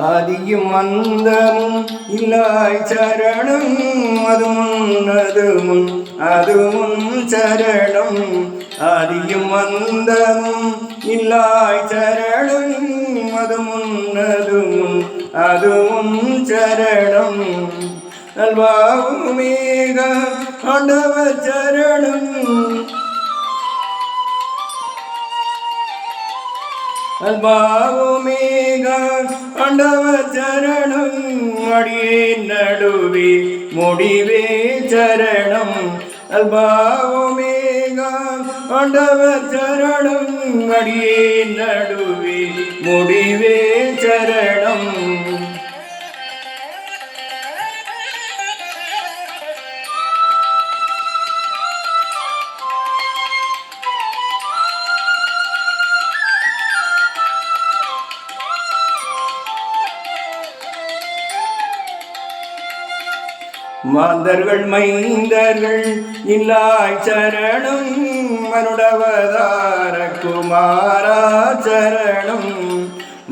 ஆதியும் அந்தமும் இல்லாய் சரணம் அது முன் சரணம் ஆதியும் அந்தமும் இல்லாய் சரணம் அது முன் சரணம் நல்வாவுமேக ஆண்டவர் சரணம் அல்பாவுமேக ஆண்டவர் சரணம் அடியே நடுவே முடிவே சரணம் அல்பாவுமேக ஆண்டவர் சரணம் அடியே நடுவே முடிவே சரணம் மாந்தர்கள் மைந்தர்கள் இல்லாய் சரணம் மனுடவதார குமாரா சரணம்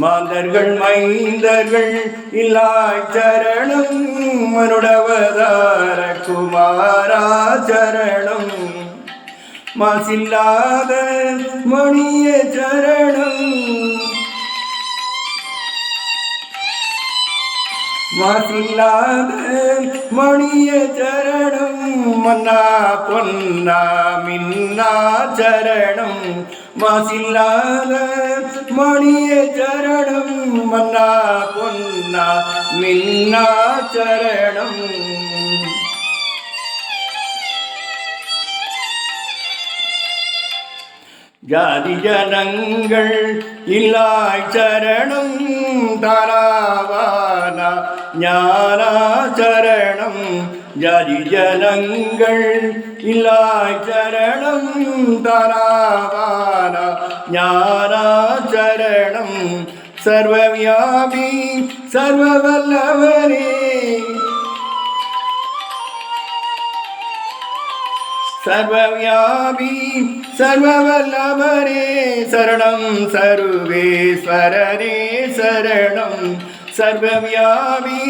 மாந்தர்கள் மைந்தர்கள் இல்லாய் சரணம் மனுடவதார குமாரா சரணம் மாசில்லாத மணிய சரணம் மாசில்லாத மணிய சரணம் மன்னா பொன்னா மின்னா சரணம் மாசில்லாத மணிய சரணம் மன்னா பொன்னா மின்னா சரணம் ஜாதி ஜனங்கள் இல்லாய் சரணம் தாராவான ஞானா சரணம் ஜாதி ஜனங்கள் இல்லாய் சரணம் தாராவான ஞானா சரணம் சர்வவியாபி சர்வவல்லவரே சர்வவியாபி சர்வவல்லவரே சரணம் சர்வேஸ்வரரே சரணம் சர்வவியாபி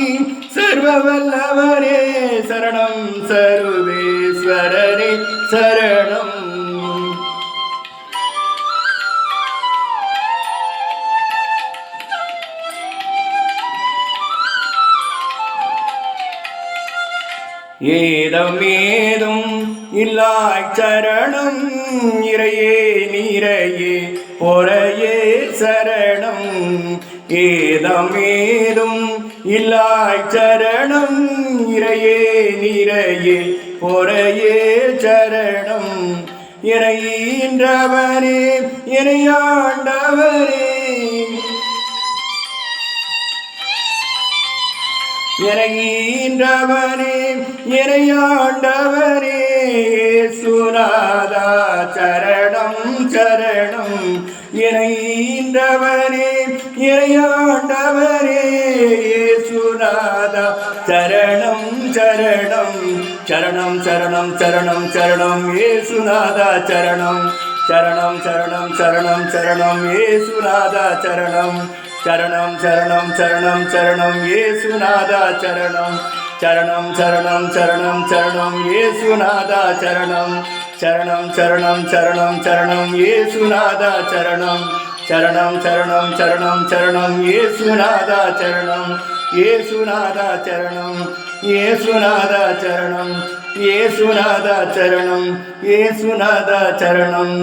சர்வவல்லவரே சரணம் சர்வேஸ்வரரே சரணம் ஏதமேதும் இல்லாய் சரணம் இறையே நீரையே பொறையே சரணம் ஏதமேதும் இல்லாய் சரணம் இறையே நீரையே பொறையே சரணம் இறையின்றவரே இறையாண்டவரே இறையின்றவரே இறையாண்டவரே சுனாதா சரணம் சரணம் இறையின்றவரே இறையாண்டவரே சுனாதா சரணம் சரணம் சரணம் சரணம் சரணம் சரணம் ஏசுநாதா சரணம் சரணம் சரணம் சரணம் சரணம் ஏசுநாதா சரணம் சரணம் சரணம் சரணம் சரணம் ஏசுநாதா சரணம் சரணம் சரணம் சரணம் சரணம் ஏசுநாதா சரணம் சரணம் சரணம் சரணம் சரணம் ஏசுநாதா சரணம் சரணம் சரணம் சரணம் சரணம் ஏசுநாதா சரணம் ஏசுநாதா சரணம் ஏசுநாதா சரணம் ஏசுநாதா சரணம் ஏசுநாதா சரணம்